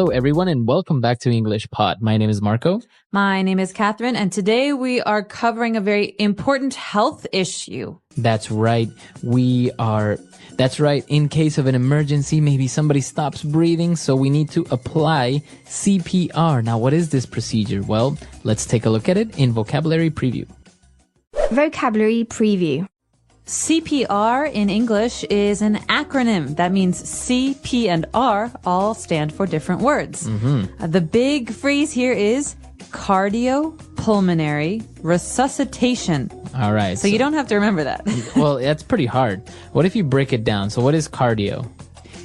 Hello everyone and welcome back to English Pod. My name is Marco. My name is Catherine, and today we are covering a very important health issue. That's right. In case of an emergency, maybe somebody stops breathing, so we need to apply CPR. Now, what is this procedure? Well, let's take a look at it in Vocabulary Preview. Vocabulary Preview. CPR in English is an acronym. That means C, P, and R all stand for different words. The big phrase here is cardiopulmonary resuscitation. All right. So you don't have to remember that. Well, that's pretty hard. What if you break it down? So what is cardio?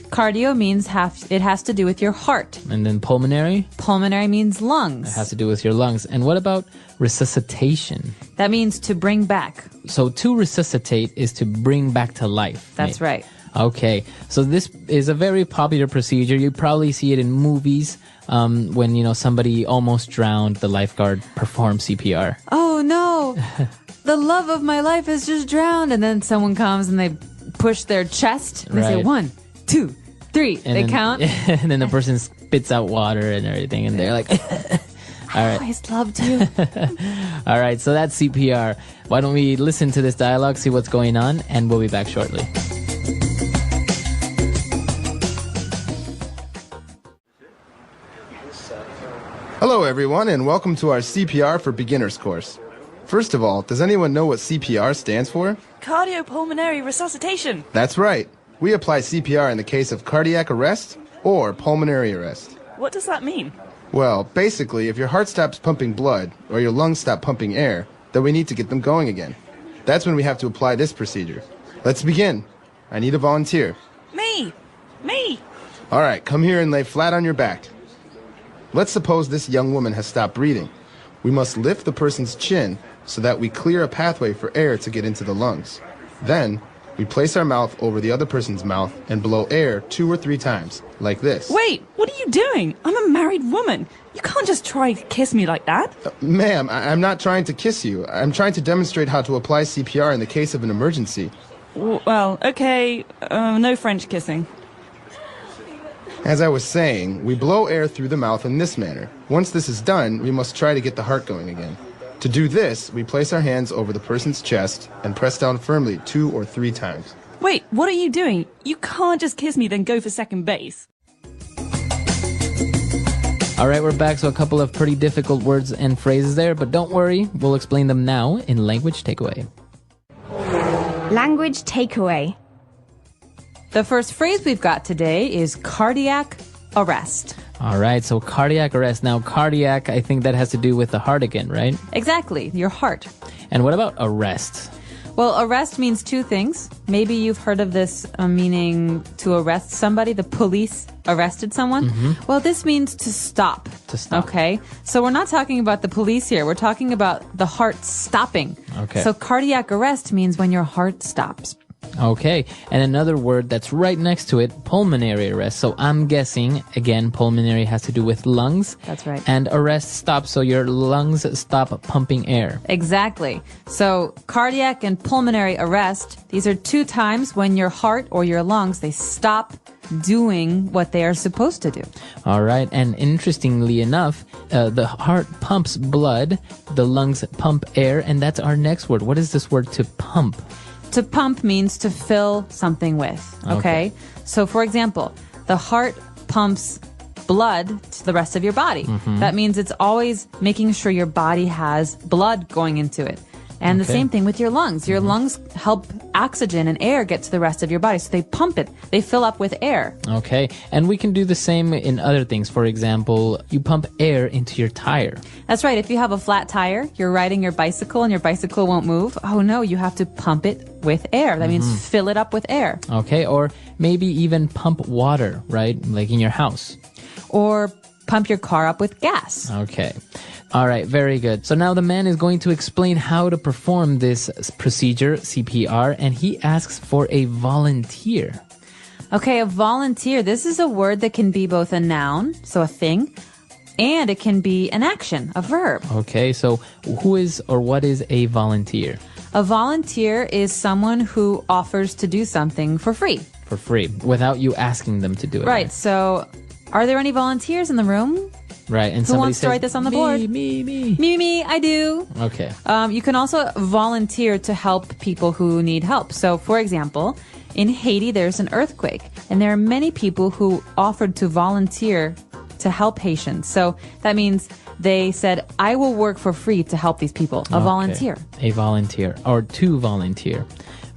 Cardio means it has to do with your heart. And then pulmonary? Pulmonary means lungs. It has to do with your lungs. And what about resuscitation? That means to bring back. So to resuscitate is to bring back to life. That's right. Okay, so this is a very popular procedure. You probably see it in movies when, somebody almost drowned, the lifeguard performs CPR. Oh, no. The love of my life has just drowned. And then someone comes and they push their chest. And they say 1, 2, 3. And they count. And then the person spits out water and everything. And they're like, all right. I always loved you. All right, so that's CPR. Why don't we listen to this dialogue, see what's going on, and we'll be back shortly. Hello everyone and welcome to our CPR for Beginners course. First of all, does anyone know what CPR stands for? Cardiopulmonary resuscitation. That's right. We apply CPR in the case of cardiac arrest or pulmonary arrest. What does that mean? Well, basically, if your heart stops pumping blood or your lungs stop pumping air, then we need to get them going again. That's when we have to apply this procedure. Let's begin. I need a volunteer. Me! All right, come here and lay flat on your back. Let's suppose this young woman has stopped breathing. We must lift the person's chin so that we clear a pathway for air to get into the lungs. Then, we place our mouth over the other person's mouth and blow air 2 or 3 times, like this. Wait, what are you doing? I'm a married woman. You can't just try to kiss me like that. Ma'am, I'm not trying to kiss you. I'm trying to demonstrate how to apply CPR in the case of an emergency. Well, okay, no French kissing. As I was saying, we blow air through the mouth in this manner. Once this is done, we must try to get the heart going again. To do this, we place our hands over the person's chest and press down firmly 2 or 3 times. Wait, what are you doing? You can't just kiss me then go for second base. All right, we're back. So a couple of pretty difficult words and phrases there, but don't worry, we'll explain them now in Language Takeaway. Language Takeaway. The first phrase we've got today is cardiac arrest. All right, so cardiac arrest. Now, cardiac, I think that has to do with the heart again, right? Exactly, your heart. And what about arrest? Well, arrest means 2 things. Maybe you've heard of this meaning to arrest somebody. The police arrested someone. Well, this means to stop. To stop. Okay, so we're not talking about the police here. We're talking about the heart stopping. Okay. So cardiac arrest means when your heart stops. Okay, and another word that's right next to it, pulmonary arrest. So I'm guessing, again, pulmonary has to do with lungs. That's right. And arrest stops, so your lungs stop pumping air. Exactly. So cardiac and pulmonary arrest, these are 2 times when your heart or your lungs, they stop doing what they are supposed to do. All right, and interestingly enough, the heart pumps blood, the lungs pump air, and that's our next word. What is this word to pump? To pump means to fill something with, okay? So, for example, the heart pumps blood to the rest of your body. That means it's always making sure your body has blood going into it. And the same thing with your lungs. Your lungs help oxygen and air get to the rest of your body. So they pump it. They fill up with air. Okay. And we can do the same in other things. For example, you pump air into your tire. That's right. If you have a flat tire, you're riding your bicycle and your bicycle won't move. Oh no, you have to pump it with air. That means fill it up with air. Okay. Or maybe even pump water, right? Like in your house. Or pump your car up with gas. Okay. All right, very good. So now the man is going to explain how to perform this procedure, CPR, and he asks for a volunteer. Okay, a volunteer. This is a word that can be both a noun, so a thing, and it can be an action, a verb. Okay, so who is or what is a volunteer? A volunteer is someone who offers to do something for free. For free, without you asking them to do it. Right, so Are there any volunteers in the room? Right. And Who somebody wants to says, write this on the board? Me, I do. Okay. You can also volunteer to help people who need help. So, for example, in Haiti, there's an earthquake, and there are many people who offered to volunteer to help Haitians. So that means they said, I will work for free to help these people. A volunteer. A volunteer, or to volunteer.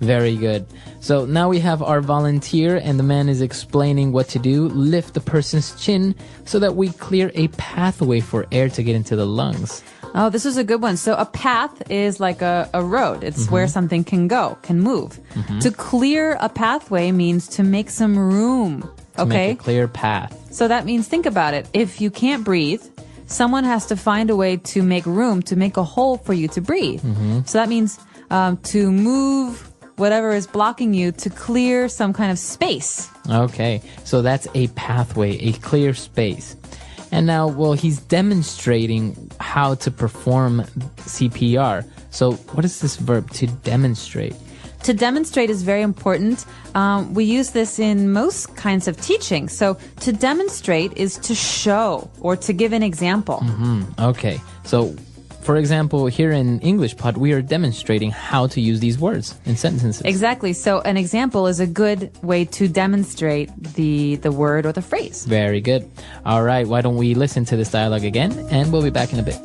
Very good. So now we have our volunteer, and the man is explaining what to do. Lift the person's chin so that we clear a pathway for air to get into the lungs. Oh, this is a good one. So a path is like a road. It's where something can go, can move. To clear a pathway means to make some room. To make a clear path. So that means, think about it. If you can't breathe, someone has to find a way to make room, to make a hole for you to breathe. So that means to move whatever is blocking you, to clear some kind of space. Okay, so that's a pathway, a clear space. And now, well, he's demonstrating how to perform CPR. So what is this verb, to demonstrate? To demonstrate is very important. We use this in most kinds of teaching. So to demonstrate is to show or to give an example. Okay, so for example, here in English Pod, we are demonstrating how to use these words in sentences. Exactly. So an example is a good way to demonstrate the word or the phrase. Very good. All right, why don't we listen to this dialogue again, and we'll be back in a bit.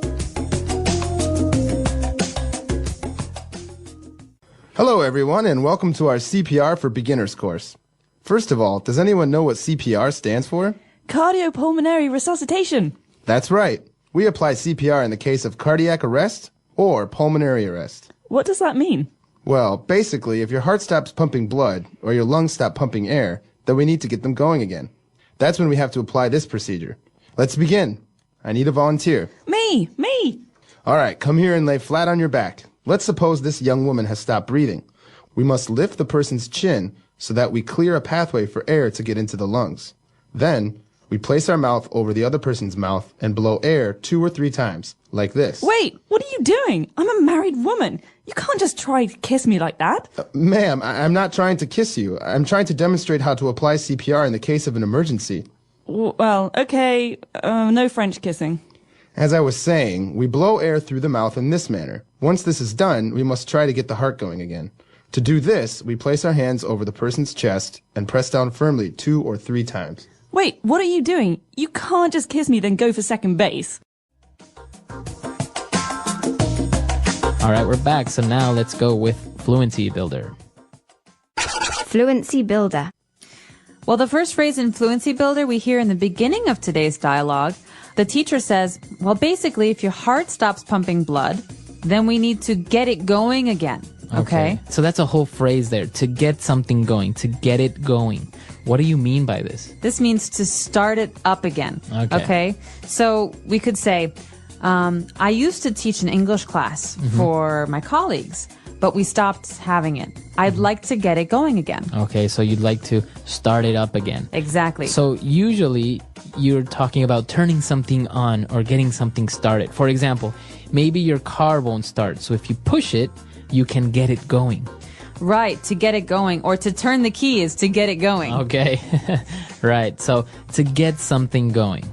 Hello, everyone, and welcome to our CPR for Beginners course. First of all, does anyone know what CPR stands for? Cardiopulmonary resuscitation. That's right. We apply CPR in the case of cardiac arrest or pulmonary arrest. What does that mean? Well, basically, if your heart stops pumping blood or your lungs stop pumping air, then we need to get them going again. That's when we have to apply this procedure. Let's begin. I need a volunteer. Me. All right, come here and lay flat on your back. Let's suppose this young woman has stopped breathing. We must lift the person's chin so that we clear a pathway for air to get into the lungs. Then, we place our mouth over the other person's mouth and blow air 2 or 3 times, like this. Wait, what are you doing? I'm a married woman. You can't just try to kiss me like that. Ma'am, I'm not trying to kiss you. I'm trying to demonstrate how to apply CPR in the case of an emergency. Well, okay, no French kissing. As I was saying, we blow air through the mouth in this manner. Once this is done, we must try to get the heart going again. To do this, we place our hands over the person's chest and press down firmly 2 or 3 times. Wait, what are you doing? You can't just kiss me then go for second base. All right, we're back. So now let's go with Fluency Builder. Fluency Builder. Well, the first phrase in Fluency Builder we hear in the beginning of today's dialogue. The teacher says, well, basically, if your heart stops pumping blood, then we need to get it going again. Okay? So that's a whole phrase there, to get something going, to get it going. What do you mean by this? This means to start it up again. Okay? So we could say, I used to teach an English class for my colleagues, but we stopped having it. I'd like to get it going again. Okay, so you'd like to start it up again. Exactly. So usually you're talking about turning something on or getting something started. For example, maybe your car won't start. So if you push it, you can get it going. Right, to get it going, or to turn the key is to get it going. Okay, right. So to get something going.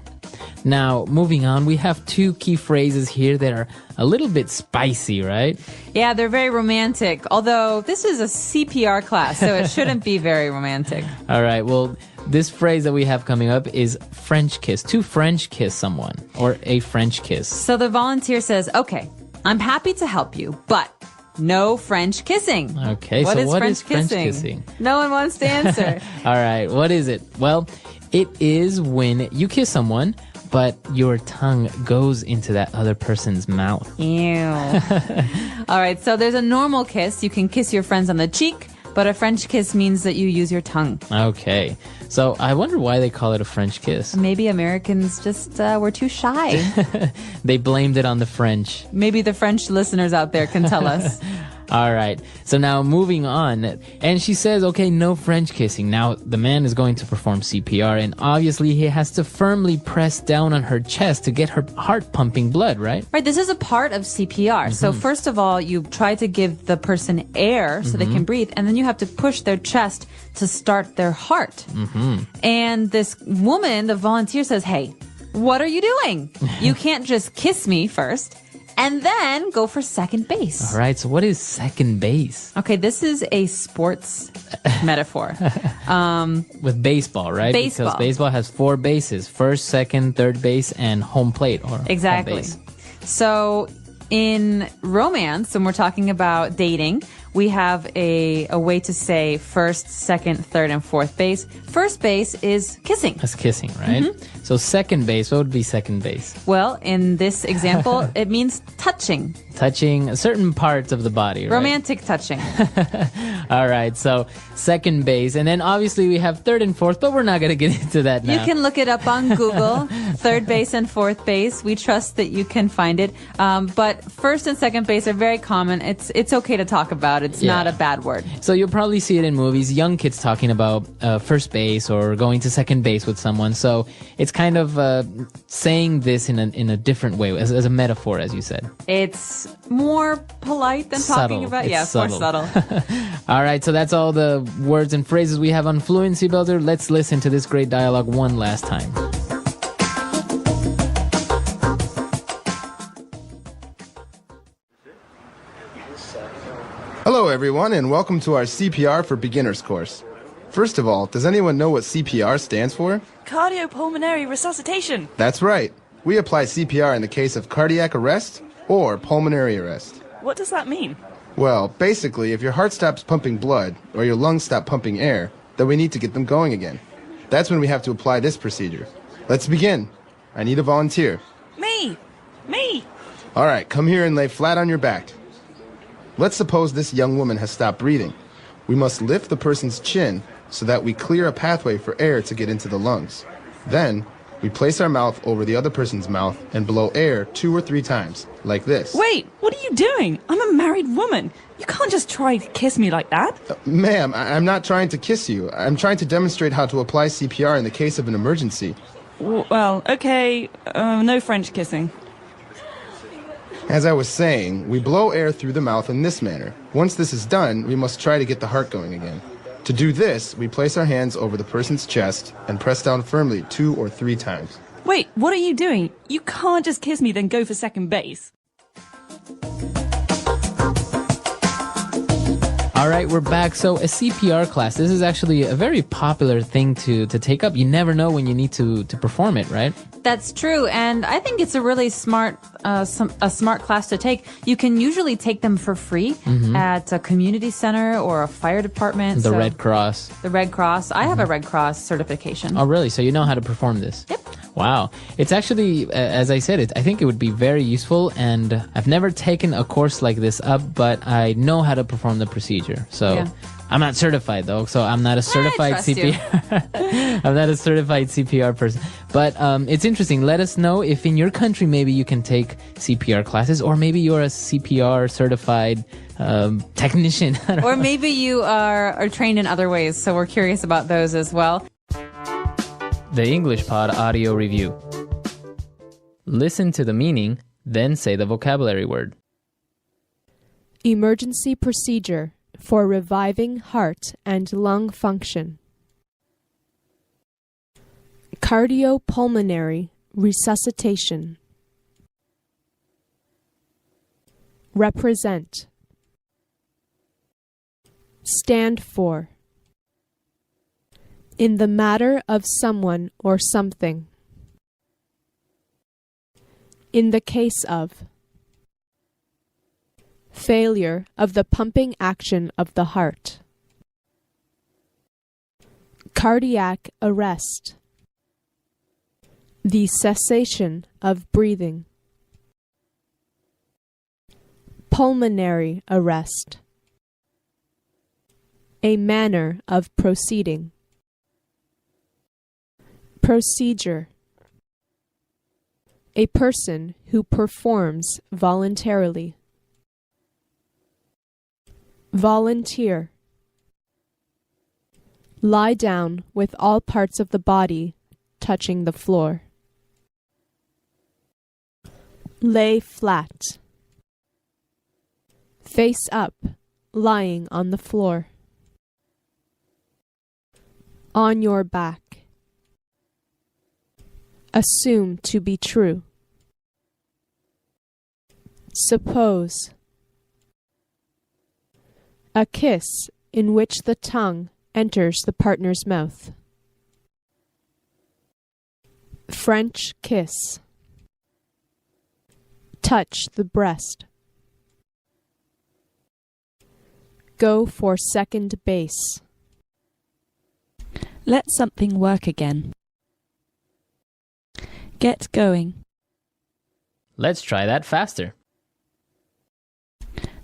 Now, moving on, we have 2 key phrases here that are a little bit spicy, right? Yeah, they're very romantic, although this is a CPR class, so it shouldn't be very romantic. All right, well, this phrase that we have coming up is French kiss. To French kiss someone, or a French kiss. So the volunteer says, okay, I'm happy to help you, but no French kissing. Okay, what so is what French is French kissing? kissing? No one wants to answer. All right, what is it? Well, it is when you kiss someone, but your tongue goes into that other person's mouth. Ew. All right, so there's a normal kiss. You can kiss your friends on the cheek, but a French kiss means that you use your tongue. Okay, so I wonder why they call it a French kiss. Maybe Americans just were too shy. They blamed it on the French. Maybe the French listeners out there can tell us. All right. So now moving on. And she says, okay, no French kissing. Now the man is going to perform CPR, and obviously he has to firmly press down on her chest to get her heart pumping blood, right? Right, this is a part of CPR. So first of all, you try to give the person air so they can breathe, and then you have to push their chest to start their heart. And this woman, the volunteer, says, hey, what are you doing? You can't just kiss me first and then go for second base. All right, so what is second base? Okay, this is a sports metaphor. With baseball, right? Baseball. Because baseball has 4 bases: first, second, third base, and home plate, or Exactly. home base. So in romance, when we're talking about dating, we have a way to say first, second, third, and fourth base. First base is kissing. That's kissing, right? So second base, what would be second base? Well, in this example, it means touching. Touching certain parts of the body, right? Romantic touching. All right, so second base. And then obviously we have third and fourth, but we're not going to get into that now. You can look it up on Google, third base and fourth base. We trust that you can find it. But first and second base are very common. It's okay to talk about. It's not a bad word. So you'll probably see it in movies, young kids talking about first base or going to second base with someone. So it's kind of saying this in a different way, as a metaphor, as you said. It's more polite than talking about. It's more subtle. All right, so that's all the words and phrases we have on Fluency Builder. Let's listen to this great dialogue one last time. Hello, everyone, and welcome to our CPR for Beginners course. First of all, does anyone know what CPR stands for? Cardiopulmonary resuscitation. That's right. We apply CPR in the case of cardiac arrest or pulmonary arrest. What does that mean? Well, basically, if your heart stops pumping blood or your lungs stop pumping air, then we need to get them going again. That's when we have to apply this procedure. Let's begin. I need a volunteer. Me! Me! All right, come here and lay flat on your back. Let's suppose this young woman has stopped breathing. We must lift the person's chin so that we clear a pathway for air to get into the lungs. Then, we place our mouth over the other person's mouth and blow air 2 or 3 times, like this. Wait, what are you doing? I'm a married woman. You can't just try to kiss me like that. Ma'am, I'm not trying to kiss you. I'm trying to demonstrate how to apply CPR in the case of an emergency. Well, okay, no French kissing. As I was saying, we blow air through the mouth in this manner. Once this is done, we must try to get the heart going again. To do this, we place our hands over the person's chest and press down firmly 2 or 3 times. Wait, what are you doing? You can't just kiss me then go for second base. All right, we're back. So a CPR class, this is actually a very popular thing to take up. You never know when you need to perform it, right? That's true, and I think it's a really smart smart class to take. You can usually take them for free at a community center or a fire department. The Red Cross. The Red Cross. I have a Red Cross certification. Oh, really? So you know how to perform this? Yep. Wow. It's actually, as I said, I think it would be very useful, and I've never taken a course like this up, but I know how to perform the procedure. So Yeah. I'm not certified, though, so I'm not a certified trust you. CPR. I'm not a certified CPR person. But it's interesting. Let us know if in your country maybe you can take CPR classes, or maybe you're a CPR certified technician. Or maybe you are trained in other ways, so we're curious about those as well. The English Pod Audio Review. Listen to the meaning, then say the vocabulary word. Emergency procedure for reviving heart and lung function. Cardiopulmonary resuscitation. Represent. Stand for. In the matter of someone or something. In the case of. Failure of the pumping action of the heart. Cardiac arrest. The cessation of breathing. Pulmonary arrest. A manner of proceeding. Procedure. A person who performs voluntarily. Volunteer. Lie down with all parts of the body touching the floor. Lay flat. Face up, lying on the floor. On your back. Assume to be true. Suppose. A kiss in which the tongue enters the partner's mouth. French kiss. Touch the breast. Go for second base. Let something work again. Get going. Let's try that faster.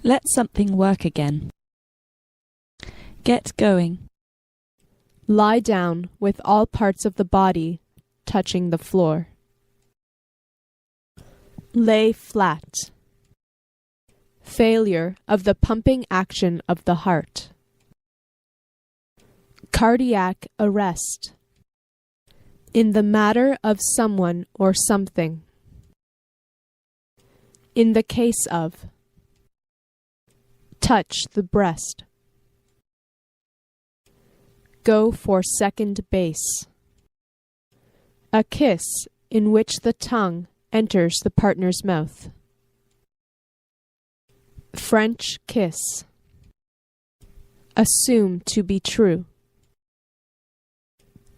Let something work again. Get going. Lie down with all parts of the body touching the floor. Lay flat. Failure of the pumping action of the heart. Cardiac arrest. In the matter of someone or something. In the case of. Touch the breast. Go for second base. A kiss in which the tongue enters the partner's mouth. French kiss. Assume to be true.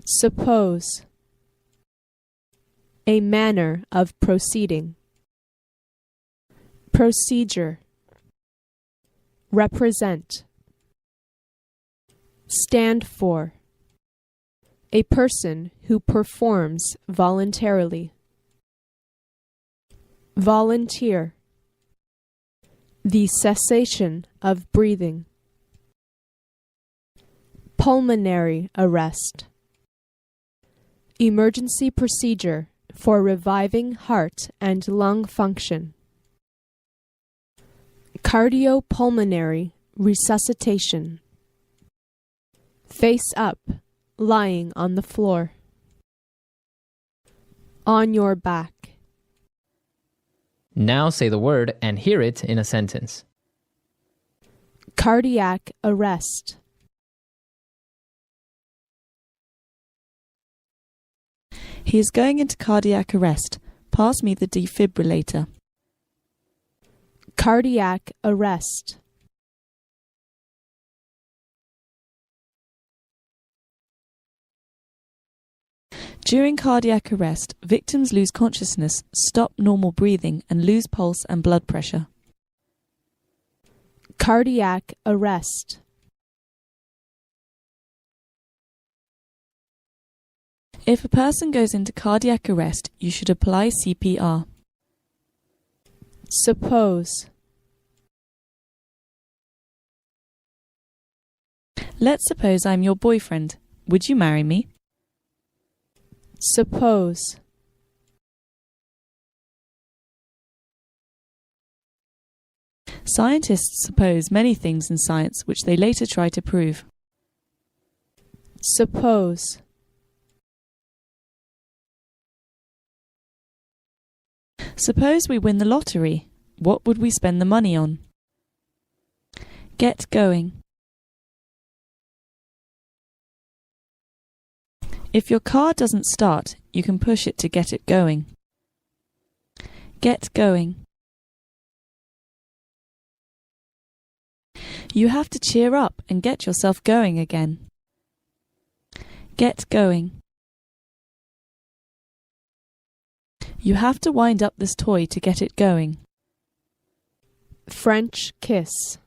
Suppose. A manner of proceeding. Procedure. Represent. Stand for. A person who performs voluntarily. Volunteer. The cessation of breathing. Pulmonary arrest. Emergency procedure for reviving heart and lung function. Cardiopulmonary resuscitation. Face up, lying on the floor. On your back. Now say the word and hear it in a sentence. Cardiac arrest. He is going into cardiac arrest. Pass me the defibrillator. Cardiac arrest. During cardiac arrest, victims lose consciousness, stop normal breathing, and lose pulse and blood pressure. Cardiac arrest. If a person goes into cardiac arrest, you should apply CPR. Suppose. Let's suppose I'm your boyfriend. Would you marry me? Suppose. Scientists suppose many things in science which they later try to prove. Suppose. Suppose we win the lottery. What would we spend the money on? Get going. If your car doesn't start, you can push it to get it going. Get going. You have to cheer up and get yourself going again. Get going. You have to wind up this toy to get it going. French kiss.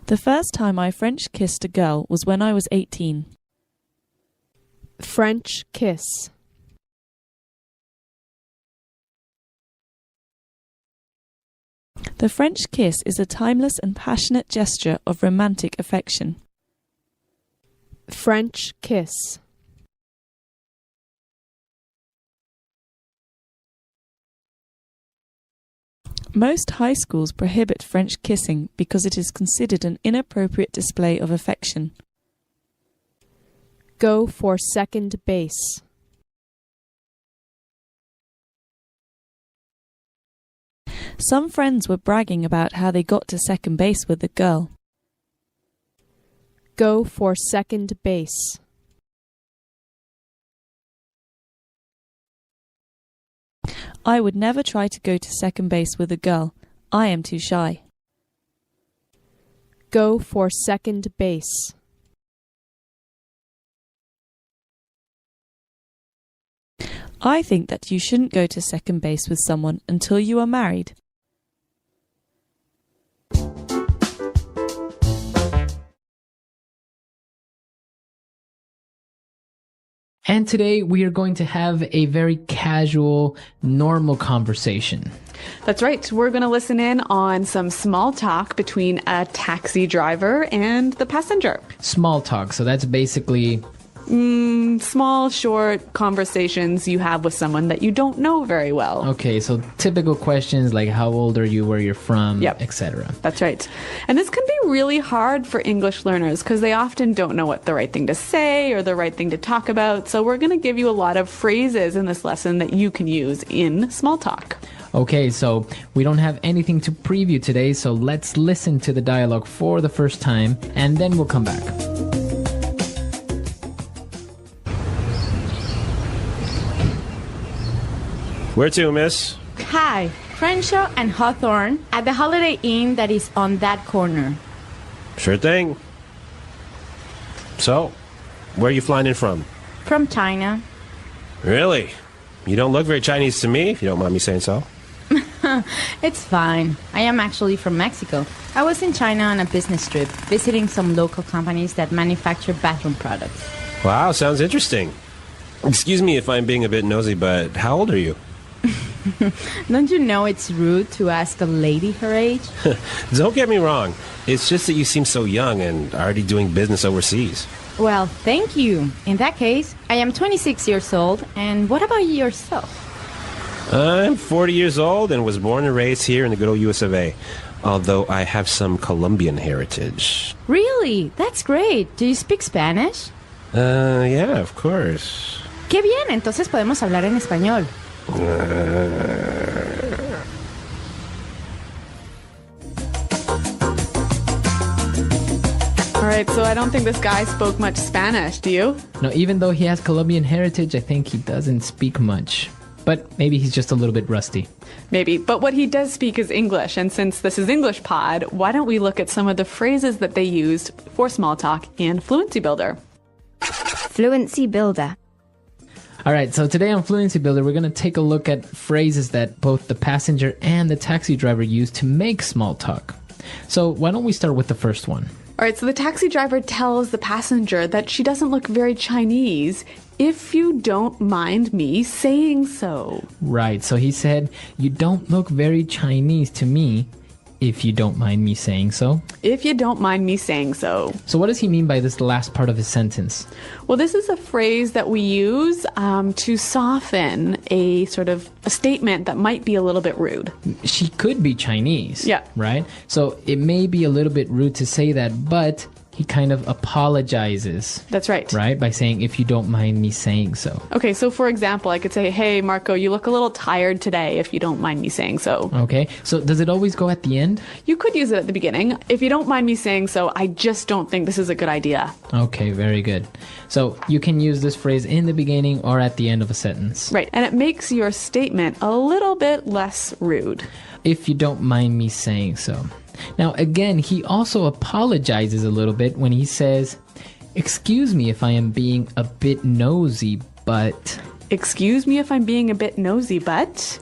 The first time I French kissed a girl was when I was 18. French kiss. The French kiss is a timeless and passionate gesture of romantic affection. French kiss. Most high schools prohibit French kissing because it is considered an inappropriate display of affection. Go for second base. Some friends were bragging about how they got to second base with a girl. Go for second base. I would never try to go to second base with a girl. I am too shy. Go for second base. I think that you shouldn't go to second base with someone until you are married. And today we are going to have a very casual, normal conversation. That's right. We're going to listen in on some small talk between a taxi driver and the passenger. Small talk, so that's basically... small, short conversations you have with someone that you don't know very well. Okay, so typical questions like how old are you, where you're from, Yep. etc. That's right. And this can be really hard for English learners because they often don't know what the right thing to say or the right thing to talk about. So we're going to give you a lot of phrases in this lesson that you can use in small talk. Okay, so we don't have anything to preview today, so let's listen to the dialogue for the first time, and then we'll come back. Where to, miss? Hi, Crenshaw and Hawthorne at the Holiday Inn that is on that corner. Sure thing. So, where are you flying in from? From China. Really? You don't look very Chinese to me, if you don't mind me saying so. It's fine. I am actually from Mexico. I was in China on a business trip, visiting some local companies that manufacture bathroom products. Wow, sounds interesting. Excuse me if I'm being a bit nosy, but how old are you? Don't you know it's rude to ask a lady her age? Don't get me wrong. It's just that you seem so young and already doing business overseas. Well, thank you. In that case, I am 26 years old, and what about yourself? I'm 40 years old and was born and raised here in the good old US of A, although I have some Colombian heritage. Really? That's great. Do you speak Spanish? Yeah, of course. Qué bien, entonces podemos hablar en español. All right, so I don't think this guy spoke much Spanish, do you? No, even though he has Colombian heritage, I think he doesn't speak much. But maybe he's just a little bit rusty. Maybe, but what he does speak is English, and since this is English Pod, why don't we look at some of the phrases that they used for small talk in Fluency Builder. Fluency Builder. All right, so today on Fluency Builder, we're going to take a look at phrases that both the passenger and the taxi driver use to make small talk. So why don't we start with the first one? All right, so the taxi driver tells the passenger that she doesn't look very Chinese, if you don't mind me saying so. Right, so he said, you don't look very Chinese to me, if you don't mind me saying so. If you don't mind me saying so. So what does he mean by this last part of his sentence? Well, this is a phrase that we use to soften a sort of a statement that might be a little bit rude. She could be Chinese. Yeah. Right? So it may be a little bit rude to say that, but he kind of apologizes. That's right. Right? By saying, if you don't mind me saying so. Okay, so for example, I could say, hey, Marco, you look a little tired today, if you don't mind me saying so. Okay, so does it always go at the end? You could use it at the beginning. If you don't mind me saying so, I just don't think this is a good idea. Okay, very good. So you can use this phrase in the beginning or at the end of a sentence. Right, and it makes your statement a little bit less rude. If you don't mind me saying so. Now, again, he also apologizes a little bit when he says, excuse me if I am being a bit nosy, but... Excuse me if I'm being a bit nosy, but...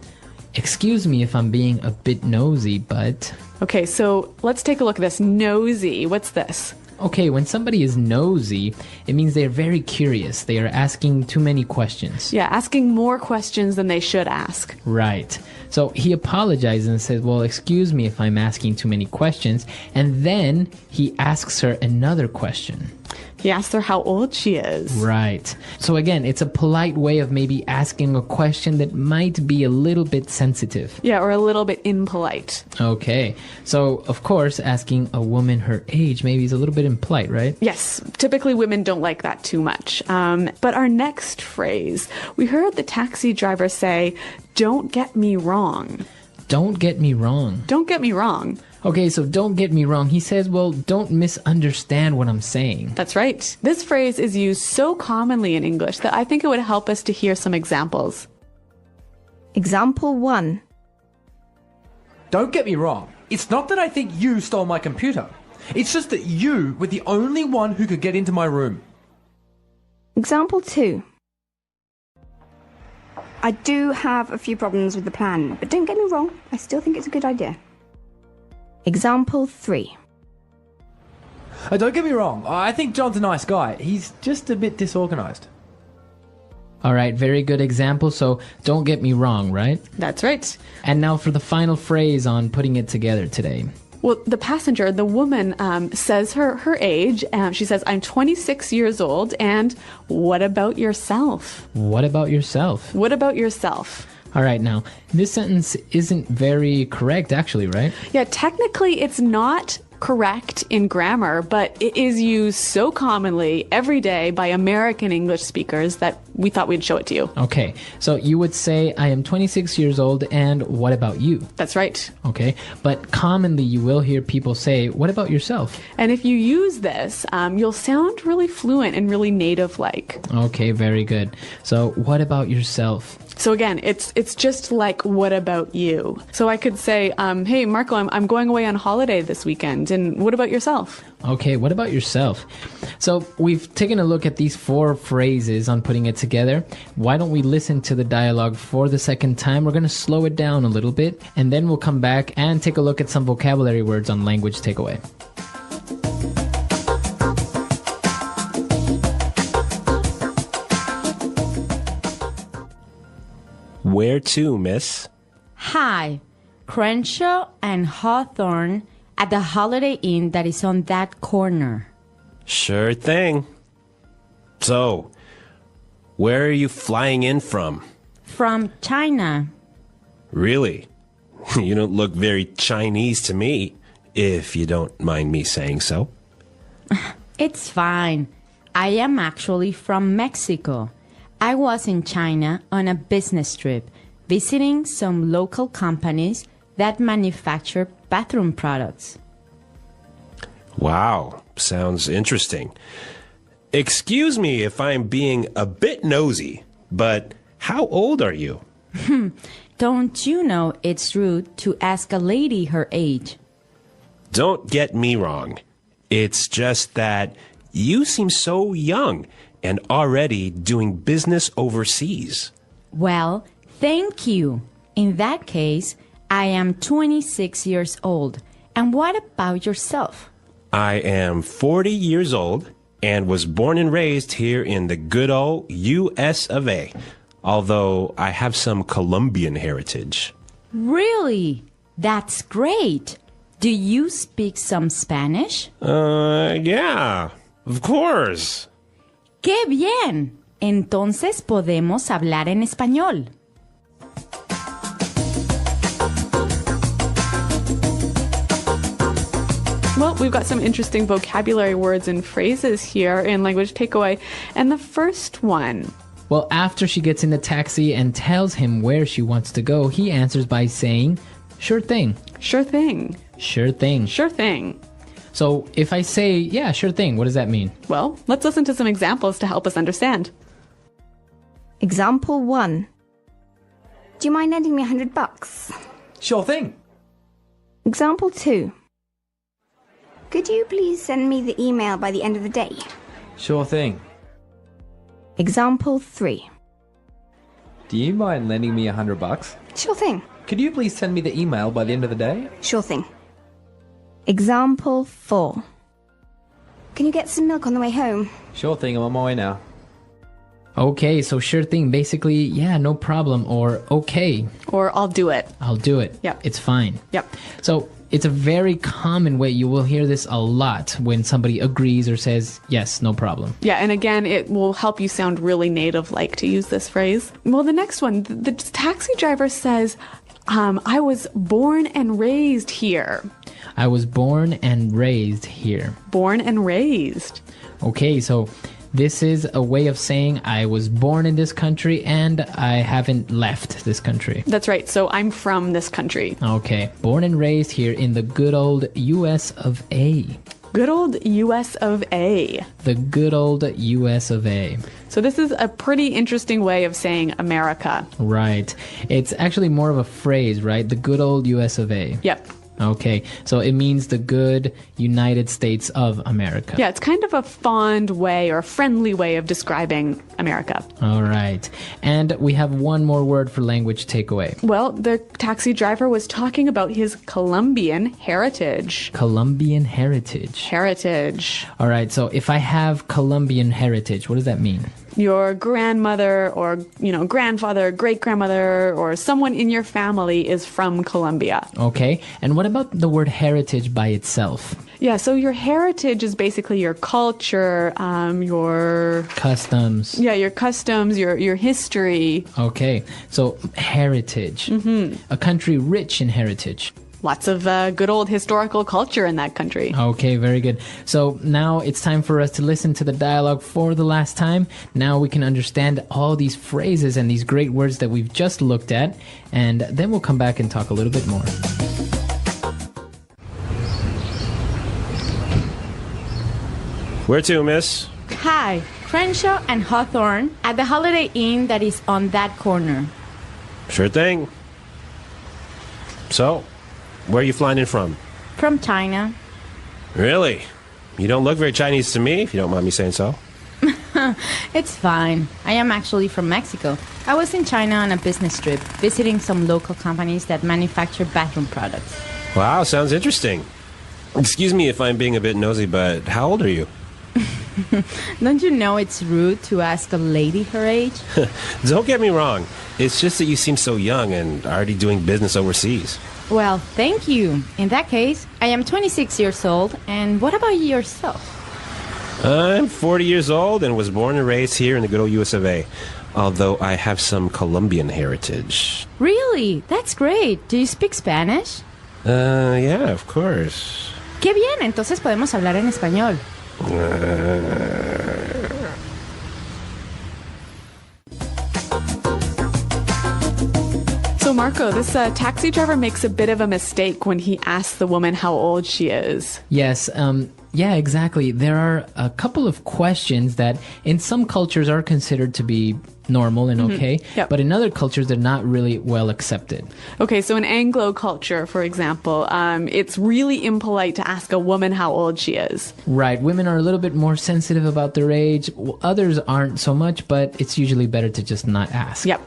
Excuse me if I'm being a bit nosy, but... Okay, so let's take a look at this. Nosy, what's this? Okay, when somebody is nosy, it means they're very curious. They are asking too many questions. Yeah, asking more questions than they should ask. Right. So he apologizes and says, well, excuse me if I'm asking too many questions. And then he asks her another question. He asks her how old she is. Right. So again, it's a polite way of maybe asking a question that might be a little bit sensitive. Yeah, or a little bit impolite. Okay. So, of course, asking a woman her age maybe is a little bit impolite, right? Yes, typically women don't like that too much. But our next phrase, we heard the taxi driver say, "Don't get me wrong." Don't get me wrong. Don't get me wrong. Okay, so don't get me wrong. He says, well, don't misunderstand what I'm saying. That's right. This phrase is used so commonly in English that I think it would help us to hear some examples. Example 1. Don't get me wrong. It's not that I think you stole my computer. It's just that you were the only one who could get into my room. Example 2. I do have a few problems with the plan, but don't get me wrong, I still think it's a good idea. Example 3. Don't get me wrong. I think John's a nice guy. He's just a bit disorganized. All right, very good example. So don't get me wrong, right? That's right. And now for the final phrase on putting it together today. Well, the passenger, the woman, says her age. She says, "I'm 26 years old, and what about yourself?" What about yourself? What about yourself? All right, now, this sentence isn't very correct, actually, right? Yeah, technically it's not correct in grammar, but it is used so commonly every day by American English speakers that we thought we'd show it to you. Okay, so you would say, I am 26 years old, and what about you? That's right. Okay, but commonly you will hear people say, what about yourself? And if you use this, you'll sound really fluent and really native-like. Okay, very good. So what about yourself? So again, it's just like, what about you? So I could say, hey, Marco, I'm going away on holiday this weekend, and what about yourself? Okay, what about yourself? So we've taken a look at these 4 phrases on putting it together. Why don't we listen to the dialogue for the second time? We're going to slow it down a little bit, and then we'll come back and take a look at some vocabulary words on Language Takeaway. Where to, miss? Hi, Crenshaw and Hawthorne at the Holiday Inn that is on that corner. Sure thing. So, where are you flying in from? From China. Really? You don't look very Chinese to me, if you don't mind me saying so. It's fine. I am actually from Mexico. I was in China on a business trip, visiting some local companies that manufacture bathroom products. Wow, sounds interesting. Excuse me if I'm being a bit nosy, but how old are you? Don't you know it's rude to ask a lady her age? Don't get me wrong. It's just that you seem so young and already doing business overseas. Well, thank you. In that case, I am 26 years old. And what about yourself? I am 40 years old and was born and raised here in the good old US of A, although I have some Colombian heritage. Really? That's great. Do you speak some Spanish? Yeah, of course. ¡Qué bien! Entonces podemos hablar en español. Well, we've got some interesting vocabulary words and phrases here in Language Takeaway. And the first one. Well, after she gets in the taxi and tells him where she wants to go, he answers by saying, sure thing. Sure thing. Sure thing. Sure thing. So if I say, yeah, sure thing, what does that mean? Well, let's listen to some examples to help us understand. Example 1. Do you mind lending me $100? Sure thing. Example 2. Could you please send me the email by the end of the day? Sure thing. Example 3. Do you mind lending me $100? Sure thing. Could you please send me the email by the end of the day? Sure thing. Example 4. Can you get some milk on the way home? Sure thing, I'm on my way now. Okay, so sure thing, basically, yeah, no problem, or okay. Or I'll do it. I'll do it. Yep. It's fine. Yep. So It's a very common way. You will hear this a lot when somebody agrees or says, yes, no problem. Yeah, and again, it will help you sound really native-like to use this phrase. Well, the next one, the taxi driver says, I was born and raised here. I was born and raised here. Born and raised. Okay, so this is a way of saying I was born in this country and I haven't left this country. That's right. So I'm from this country. Okay, born and raised here in the good old U.S. of A. Good old U.S. of A. The good old U.S. of A. So this is a pretty interesting way of saying America. Right. It's actually more of a phrase, right? The good old U.S. of A. Yep. Okay, so it means the good United States of America. Yeah, it's kind of a fond way or a friendly way of describing America. All right. And we have one more word for language takeaway. Well, the taxi driver was talking about his Colombian heritage. Colombian heritage. Heritage. All right, so if I have Colombian heritage, what does that mean? Your grandmother or, grandfather, great-grandmother, or someone in your family is from Colombia. Okay, and what about the word heritage by itself? Yeah, so your heritage is basically your culture, your... Customs. Yeah, your customs, your history. Okay, so heritage. Mm-hmm. A country rich in heritage. Lots of good old historical culture in that country. Okay, very good. So now it's time for us to listen to the dialogue for the last time. Now we can understand all these phrases and these great words that we've just looked at, and then we'll come back and talk a little bit more. Where to, miss? Hi, Crenshaw and Hawthorne at the Holiday Inn that is on that corner. Sure thing. So, where are you flying in from? From China. Really? You don't look very Chinese to me, if you don't mind me saying so. It's fine. I am actually from Mexico. I was in China on a business trip, visiting some local companies that manufacture bathroom products. Wow, sounds interesting. Excuse me if I'm being a bit nosy, but how old are you? Don't you know it's rude to ask a lady her age? Don't get me wrong. It's just that you seem so young and already doing business overseas. Well, thank you. In that case, I am 26 years old. And what about yourself? I'm 40 years old and was born and raised here in the good old US of A. Although I have some Colombian heritage. Really? That's great. Do you speak Spanish? Yeah, of course. Qué bien, entonces podemos hablar en español. So Marco, this taxi driver makes a bit of a mistake when he asks the woman how old she is. Yes, yeah, exactly. There are a couple of questions that in some cultures are considered to be normal and okay, Yep. but in other cultures they're not really well accepted. Okay, so in Anglo culture, for example, it's really impolite to ask a woman how old she is. Right, women are a little bit more sensitive about their age. Others aren't so much, but it's usually better to just not ask. Yep.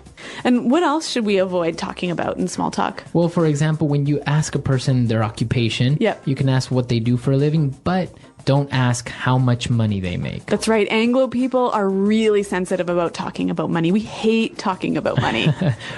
And what else should we avoid talking about in small talk? Well, for example, when you ask a person their occupation, Yep. you can ask what they do for a living, but don't ask how much money they make. That's right. Anglo people are really sensitive about talking about money. We hate talking about money.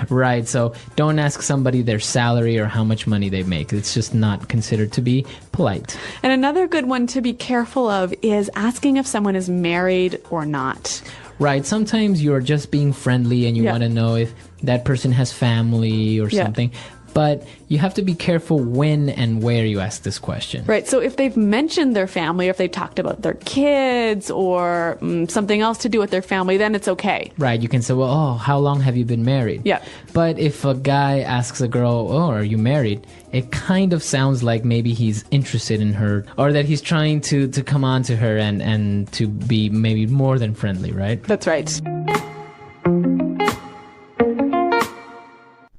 Right, so don't ask somebody their salary or how much money they make. It's just not considered to be polite. And another good one to be careful of is asking if someone is married or not. Right, sometimes you're just being friendly and you Yeah. want to know if that person has family or Yeah. something. But you have to be careful when and where you ask this question. Right. So if they've mentioned their family, or if they talked about their kids or something else to do with their family, then it's okay. Right, you can say, well, oh, how long have you been married? Yeah. But if a guy asks a girl, oh, are you married? It kind of sounds like maybe he's interested in her or that he's trying to come on to her and to be maybe more than friendly, right? That's right.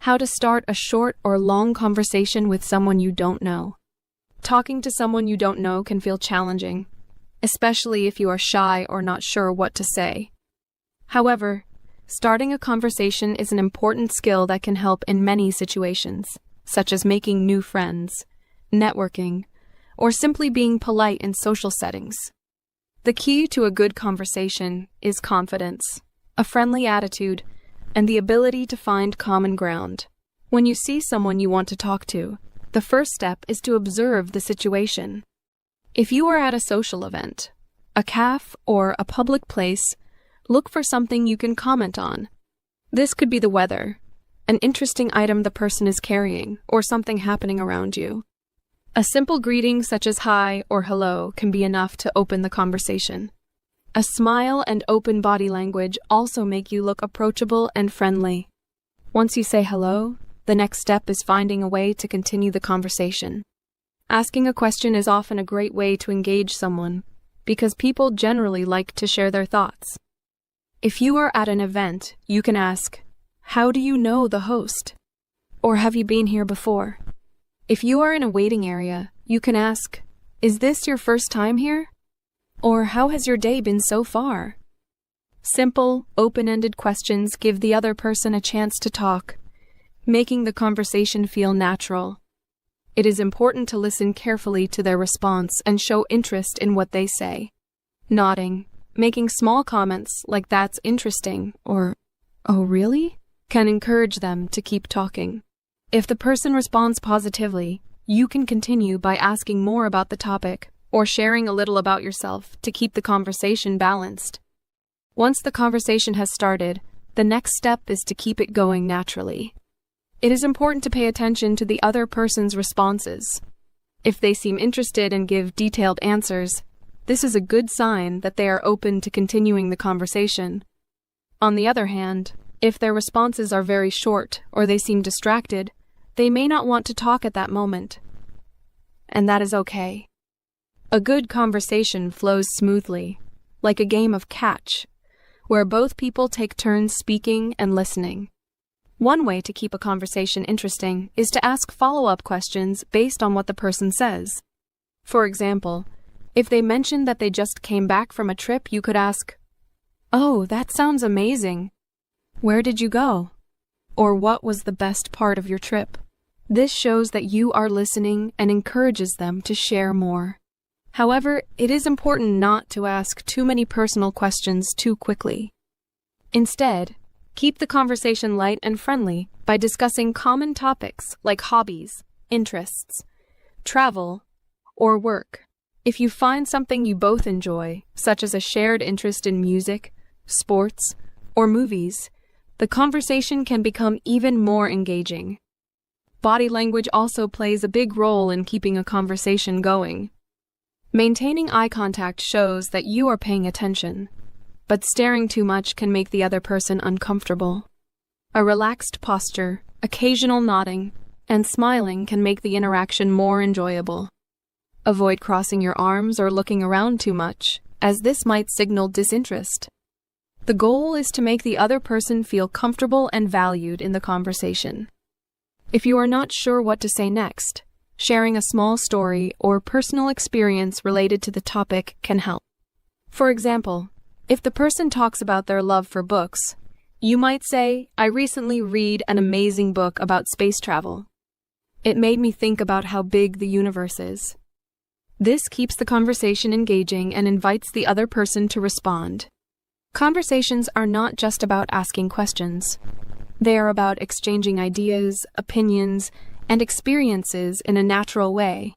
How to start a short or long conversation with someone you don't know. Talking to someone you don't know can feel challenging, especially if you are shy or not sure what to say. However, starting a conversation is an important skill that can help in many situations, such as making new friends, networking, or simply being polite in social settings. The key to a good conversation is confidence, a friendly attitude, and the ability to find common ground. When you see someone you want to talk to, The first step is to observe the situation. If you are at a social event, a cafe, or a public place, look for something you can comment on. This could be the weather, an interesting item the person is carrying, or something happening around you. A simple greeting such as hi or hello can be enough to open the conversation. A smile and open body language also make you look approachable and friendly. Once you say hello, the next step is finding a way to continue the conversation. Asking a question is often a great way to engage someone, because people generally like to share their thoughts. If you are at an event, you can ask, "How do you know the host?" Or "Have you been here before?" If you are in a waiting area, you can ask, "Is this your first time here?" Or "How has your day been so far?" Simple, open-ended questions give the other person a chance to talk, making the conversation feel natural. It is important to listen carefully to their response and show interest in what they say. Nodding, making small comments like "That's interesting" or "Oh, really?" can encourage them to keep talking. If the person responds positively, you can continue by asking more about the topic or sharing a little about yourself to keep the conversation balanced. Once the conversation has started, the next step is to keep it going naturally. It is important to pay attention to the other person's responses. If they seem interested and give detailed answers, this is a good sign that they are open to continuing the conversation. On the other hand, if their responses are very short or they seem distracted, they may not want to talk at that moment. And that is okay. A good conversation flows smoothly, like a game of catch, where both people take turns speaking and listening. One way to keep a conversation interesting is to ask follow-up questions based on what the person says. For example, if they mention that they just came back from a trip, you could ask, "Oh, that sounds amazing. Where did you go?" Or "What was the best part of your trip?" This shows that you are listening and encourages them to share more. However, it is important not to ask too many personal questions too quickly. Instead, keep the conversation light and friendly by discussing common topics like hobbies, interests, travel, or work. If you find something you both enjoy, such as a shared interest in music, sports, or movies, the conversation can become even more engaging. Body language also plays a big role in keeping a conversation going. Maintaining eye contact shows that you are paying attention, but staring too much can make the other person uncomfortable. A relaxed posture, occasional nodding, and smiling can make the interaction more enjoyable. Avoid crossing your arms or looking around too much, as this might signal disinterest. The goal is to make the other person feel comfortable and valued in the conversation. If you are not sure what to say next, sharing a small story or personal experience related to the topic can help. For example, if the person talks about their love for books, you might say, "I recently read an amazing book about space travel. It made me think about how big the universe is." This keeps the conversation engaging and invites the other person to respond. Conversations are not just about asking questions. They are about exchanging ideas, opinions, and experiences in a natural way.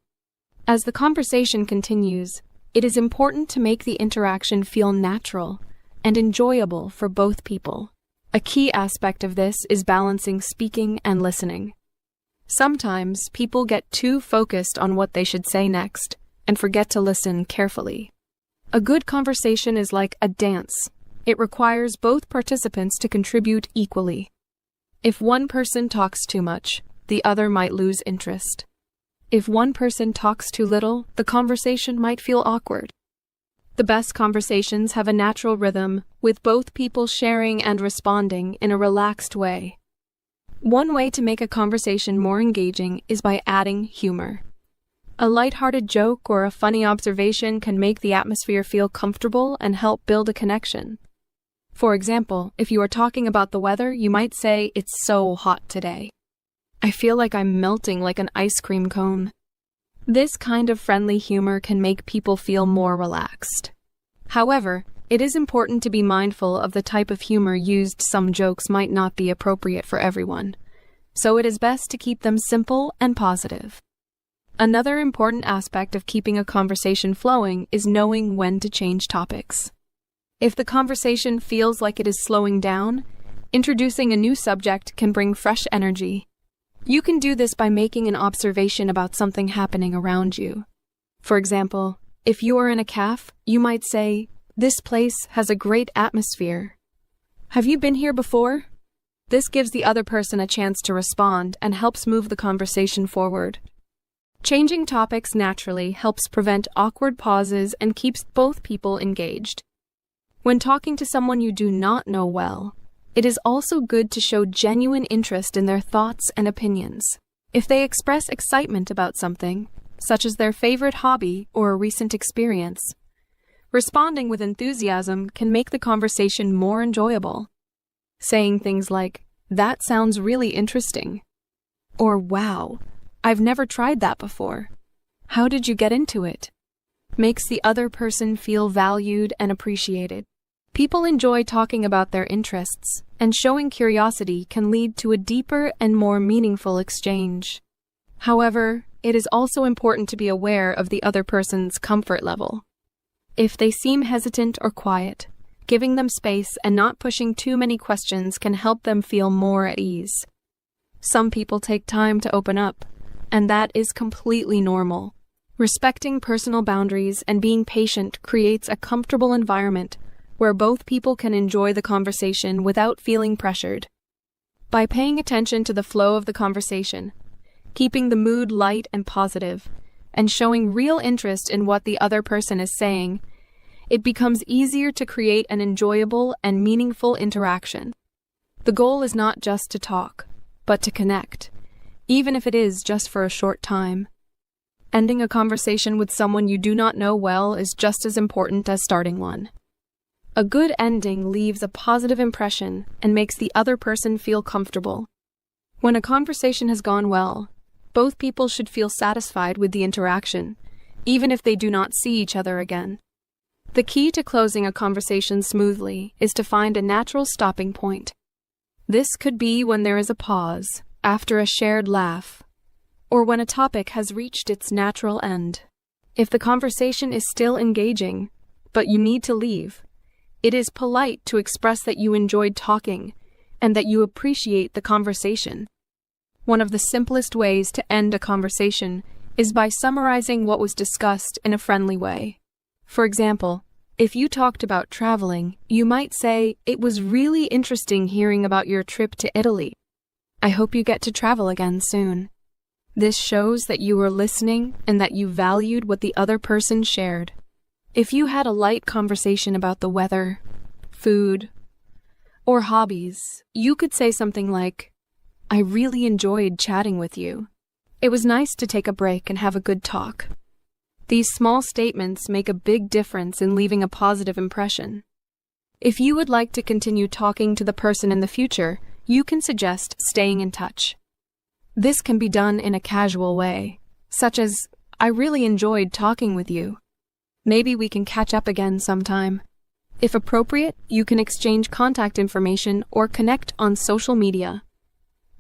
As the conversation continues, it is important to make the interaction feel natural and enjoyable for both people. A key aspect of this is balancing speaking and listening. Sometimes people get too focused on what they should say next and forget to listen carefully. A good conversation is like a dance. It requires both participants to contribute equally. If one person talks too much, the other might lose interest. If one person talks too little, the conversation might feel awkward. The best conversations have a natural rhythm, with both people sharing and responding in a relaxed way. One way to make a conversation more engaging is by adding humor. A lighthearted joke or a funny observation can make the atmosphere feel comfortable and help build a connection. For example, if you are talking about the weather, you might say, "It's so hot today. I feel like I'm melting like an ice cream cone." This kind of friendly humor can make people feel more relaxed. However, it is important to be mindful of the type of humor used. Some jokes might not be appropriate for everyone. so it is best to keep them simple and positive. Another important aspect of keeping a conversation flowing is knowing when to change topics. If the conversation feels like it is slowing down, introducing a new subject can bring fresh energy. You can do this by making an observation about something happening around you. For example, if you are in a cafe, you might say, "This place has a great atmosphere. Have you been here before?" This gives the other person a chance to respond and helps move the conversation forward. Changing topics naturally helps prevent awkward pauses and keeps both people engaged. When talking to someone you do not know well, it is also good to show genuine interest in their thoughts and opinions. If they express excitement about something, such as their favorite hobby or a recent experience, responding with enthusiasm can make the conversation more enjoyable. Saying things like, "That sounds really interesting," or "Wow, I've never tried that before. How did you get into it?" makes the other person feel valued and appreciated. People enjoy talking about their interests, and showing curiosity can lead to a deeper and more meaningful exchange. However, it is also important to be aware of the other person's comfort level. If they seem hesitant or quiet, giving them space and not pushing too many questions can help them feel more at ease. Some people take time to open up, and that is completely normal. Respecting personal boundaries and being patient creates a comfortable environment where both people can enjoy the conversation without feeling pressured. By paying attention to the flow of the conversation, keeping the mood light and positive, and showing real interest in what the other person is saying, it becomes easier to create an enjoyable and meaningful interaction. The goal is not just to talk, but to connect, even if it is just for a short time. Ending a conversation with someone you do not know well is just as important as starting one. A good ending leaves a positive impression and makes the other person feel comfortable. When a conversation has gone well, both people should feel satisfied with the interaction, even if they do not see each other again. The key to closing a conversation smoothly is to find a natural stopping point. This could be when there is a pause, after a shared laugh, or when a topic has reached its natural end. If the conversation is still engaging, but you need to leave, it is polite to express that you enjoyed talking and that you appreciate the conversation. One of the simplest ways to end a conversation is by summarizing what was discussed in a friendly way. For example, if you talked about traveling, you might say, "It was really interesting hearing about your trip to Italy. I hope you get to travel again soon." This shows that you were listening and that you valued what the other person shared. If you had a light conversation about the weather, food, or hobbies, you could say something like, "I really enjoyed chatting with you. It was nice to take a break and have a good talk." These small statements make a big difference in leaving a positive impression. If you would like to continue talking to the person in the future, you can suggest staying in touch. This can be done in a casual way, such as, "I really enjoyed talking with you. Maybe we can catch up again sometime." If appropriate, you can exchange contact information or connect on social media.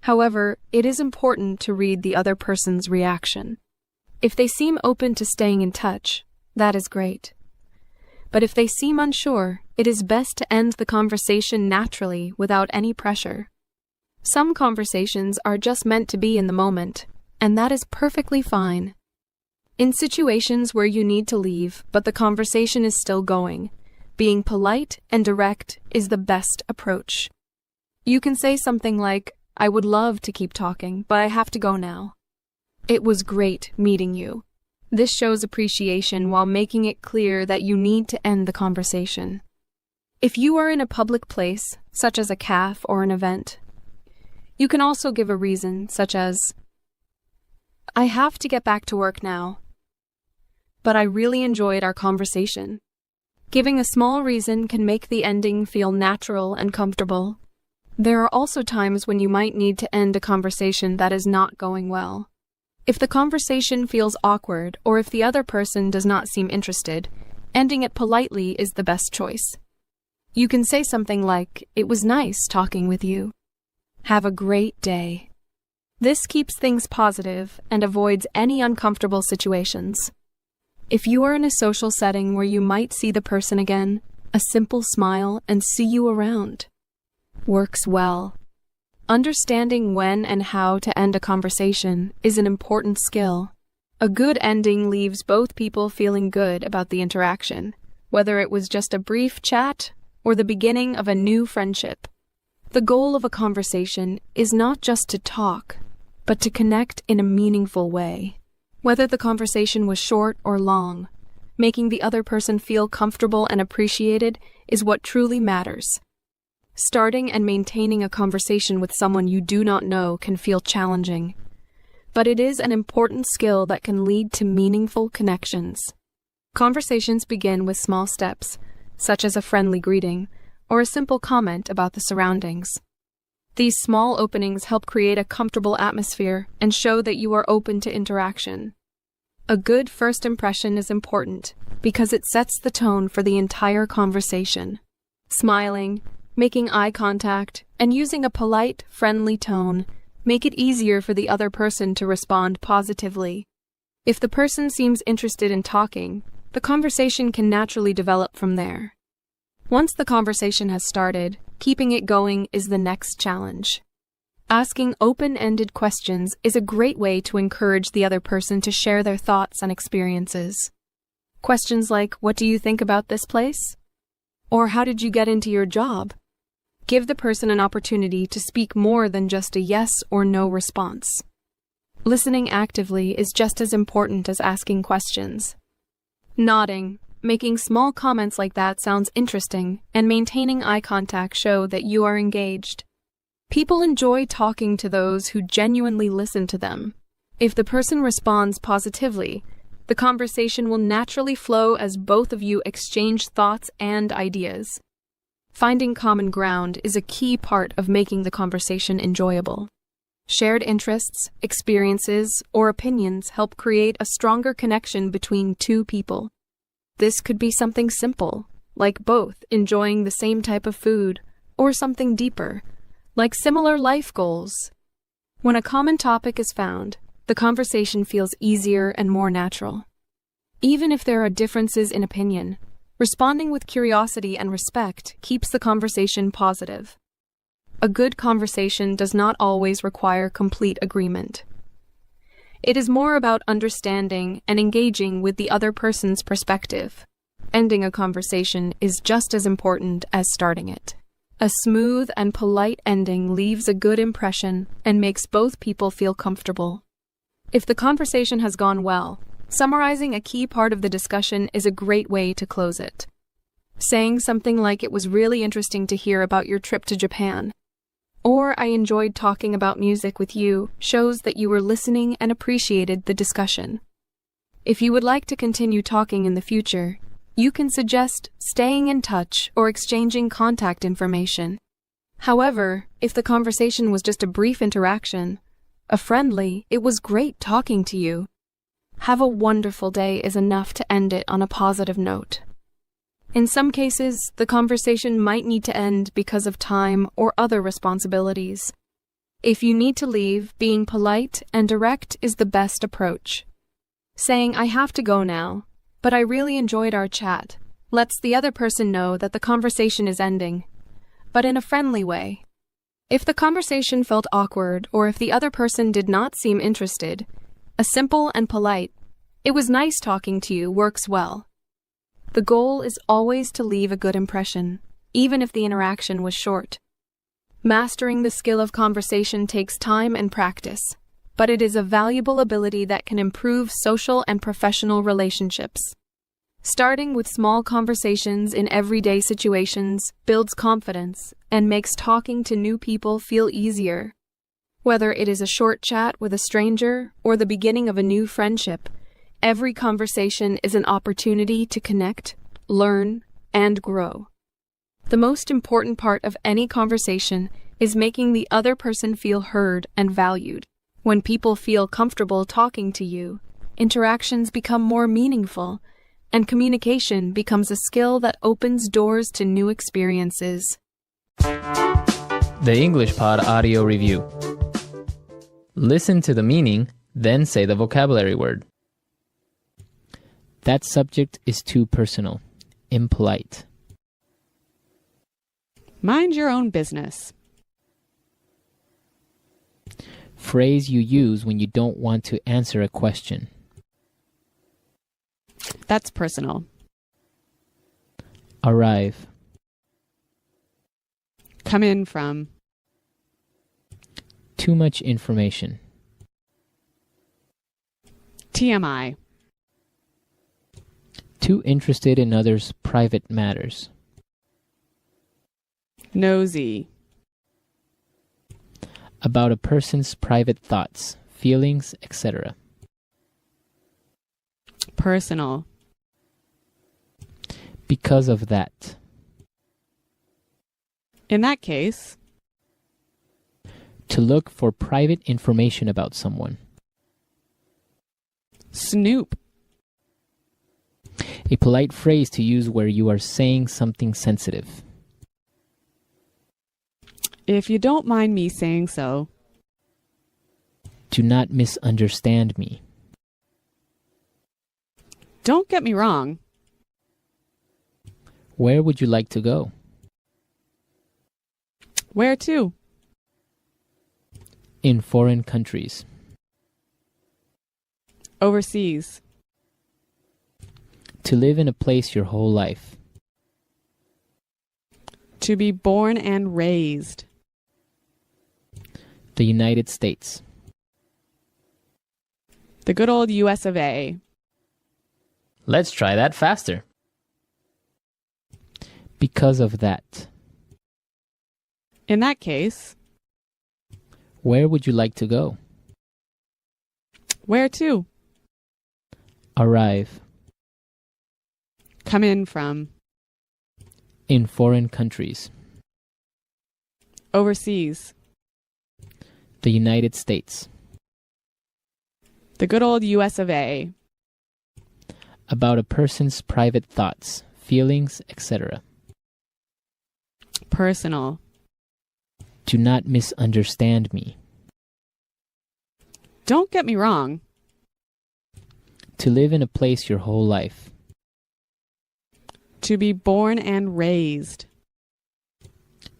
However, it is important to read the other person's reaction. If they seem open to staying in touch, that is great. But if they seem unsure, it is best to end the conversation naturally without any pressure. Some conversations are just meant to be in the moment, and that is perfectly fine. In situations where you need to leave, but the conversation is still going, being polite and direct is the best approach. You can say something like, "I would love to keep talking, but I have to go now. It was great meeting you." This shows appreciation while making it clear that you need to end the conversation. If you are in a public place, such as a cafe or an event, you can also give a reason, such as, "I have to get back to work now, but I really enjoyed our conversation." Giving a small reason can make the ending feel natural and comfortable. There are also times when you might need to end a conversation that is not going well. If the conversation feels awkward or if the other person does not seem interested, ending it politely is the best choice. You can say something like, "It was nice talking with you. Have a great day." This keeps things positive and avoids any uncomfortable situations. If you are in a social setting where you might see the person again, a simple smile and "see you around" works well. Understanding when and how to end a conversation is an important skill. A good ending leaves both people feeling good about the interaction, whether it was just a brief chat or the beginning of a new friendship. The goal of a conversation is not just to talk, but to connect in a meaningful way. Whether the conversation was short or long, making the other person feel comfortable and appreciated is what truly matters. Starting and maintaining a conversation with someone you do not know can feel challenging, but it is an important skill that can lead to meaningful connections. Conversations begin with small steps, such as a friendly greeting or a simple comment about the surroundings. These small openings help create a comfortable atmosphere and show that you are open to interaction. A good first impression is important because it sets the tone for the entire conversation. Smiling, making eye contact, and using a polite, friendly tone make it easier for the other person to respond positively. If the person seems interested in talking, the conversation can naturally develop from there. Once the conversation has started, keeping it going is the next challenge. Asking open-ended questions is a great way to encourage the other person to share their thoughts and experiences. Questions like, "What do you think about this place?" Or "How did you get into your job?" Give the person an opportunity to speak more than just a yes or no response. Listening actively is just as important as asking questions. Nodding, making small comments like that sounds interesting, and maintaining eye contact show that you are engaged. People enjoy talking to those who genuinely listen to them. If the person responds positively, the conversation will naturally flow as both of you exchange thoughts and ideas. Finding common ground is a key part of making the conversation enjoyable. Shared interests, experiences, or opinions help create a stronger connection between two people. This could be something simple, like both enjoying the same type of food, or something deeper, like similar life goals. When a common topic is found, the conversation feels easier and more natural. Even if there are differences in opinion, responding with curiosity and respect keeps the conversation positive. A good conversation does not always require complete agreement. It is more about understanding and engaging with the other person's perspective. Ending a conversation is just as important as starting it. A smooth and polite ending leaves a good impression and makes both people feel comfortable. If the conversation has gone well, summarizing a key part of the discussion is a great way to close it. Saying something like, "It was really interesting to hear about your trip to Japan," or "I enjoyed talking about music with you," shows that you were listening and appreciated the discussion. If you would like to continue talking in the future, you can suggest staying in touch or exchanging contact information. However, if the conversation was just a brief interaction, a friendly, "It was great talking to you," "Have a wonderful day" is enough to end it on a positive note. In some cases, the conversation might need to end because of time or other responsibilities. If you need to leave, being polite and direct is the best approach. Saying, "I have to go now, but I really enjoyed our chat," lets the other person know that the conversation is ending, but in a friendly way. If the conversation felt awkward or if the other person did not seem interested, a simple and polite, "It was nice talking to you," works well. The goal is always to leave a good impression, even if the interaction was short. Mastering the skill of conversation takes time and practice, but it is a valuable ability that can improve social and professional relationships. Starting with small conversations in everyday situations builds confidence and makes talking to new people feel easier. Whether it is a short chat with a stranger or the beginning of a new friendship, every conversation is an opportunity to connect, learn, and grow. The most important part of any conversation is making the other person feel heard and valued. When people feel comfortable talking to you, interactions become more meaningful, and communication becomes a skill that opens doors to new experiences. The English Pod Audio Review. Listen to the meaning, then say the vocabulary word. That subject is too personal. Impolite. Mind your own business. Phrase you use when you don't want to answer a question. That's personal. Arrive. Come in from. Too much information. TMI. Too interested in others' private matters. Nosy. About a person's private thoughts, feelings, etc. Personal. Because of that. In that case. To look for private information about someone. Snoop. A polite phrase to use where you are saying something sensitive. If you don't mind me saying so. Do not misunderstand me. Don't get me wrong. Where would you like to go? Where to? In foreign countries. Overseas. To live in a place your whole life. To be born and raised. The United States. The good old US of A. Let's try that faster. Because of that. In that case. Where would you like to go? Where to? Arrive. Come in from. In foreign countries. Overseas. The United States. The good old US of A. About a person's private thoughts, feelings, etc. Personal. Do not misunderstand me. Don't get me wrong. To live in a place your whole life. To be born and raised.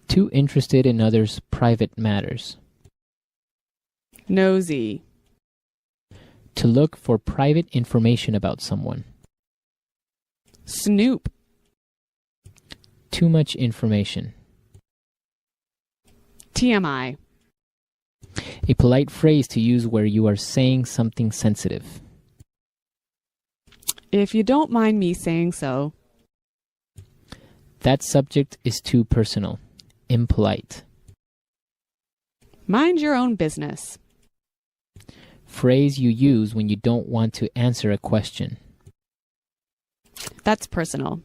Too interested in others' private matters. Nosy. To look for private information about someone. Snoop. Too much information. TMI. A polite phrase to use where you are saying something sensitive. If you don't mind me saying so. That subject is too personal. Impolite. Mind your own business. Phrase you use when you don't want to answer a question. That's personal.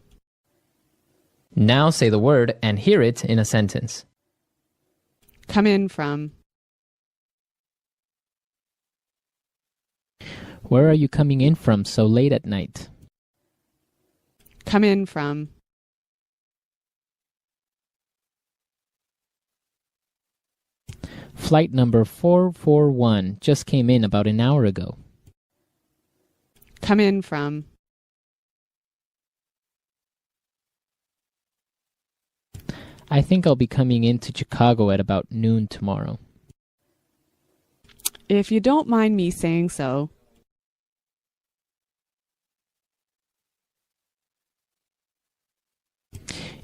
Now say the word and hear it in a sentence. Come in from. Where are you coming in from so late at night? Come in from. Flight number 441 just came in about an hour ago. Come in from. I think I'll be coming into Chicago at about noon tomorrow. If you don't mind me saying so.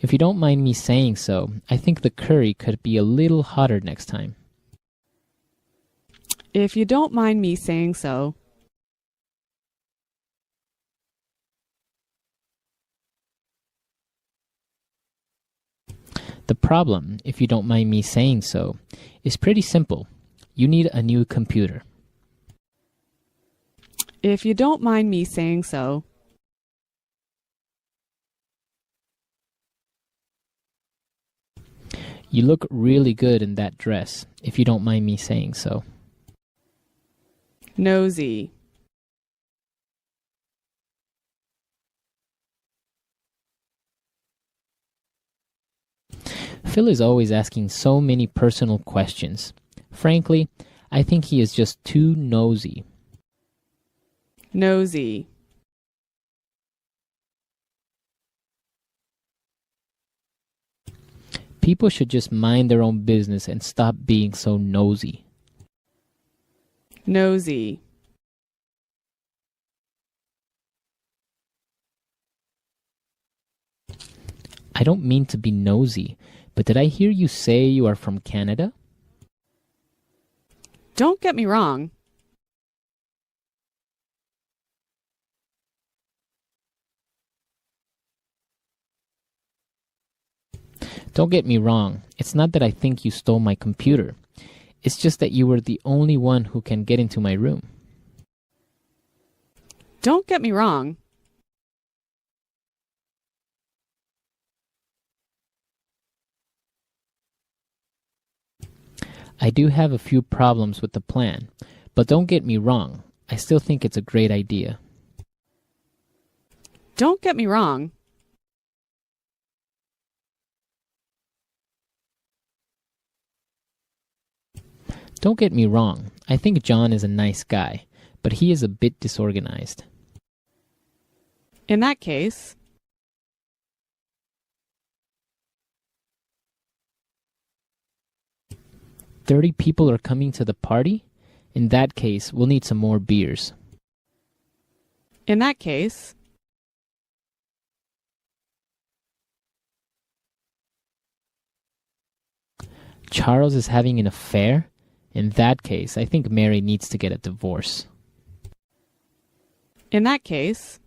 If you don't mind me saying so, I think the curry could be a little hotter next time. If you don't mind me saying so. The problem, if you don't mind me saying so, is pretty simple. You need a new computer. If you don't mind me saying so. You look really good in that dress, if you don't mind me saying so. Nosy. Phil is always asking so many personal questions. Frankly, I think he is just too nosy. Nosy. People should just mind their own business and stop being so nosy. Nosy. I don't mean to be nosy, but did I hear you say you are from Canada? Don't get me wrong. Don't get me wrong. It's not that I think you stole my computer. It's just that you were the only one who can get into my room. Don't get me wrong. I do have a few problems with the plan, but don't get me wrong. I still think it's a great idea. Don't get me wrong. Don't get me wrong. I think John is a nice guy, but he is a bit disorganized. In that case, 30 people are coming to the party? In that case, we'll need some more beers. in that case, Charles is having an affair? In that case, I think Mary needs to get a divorce. in that case,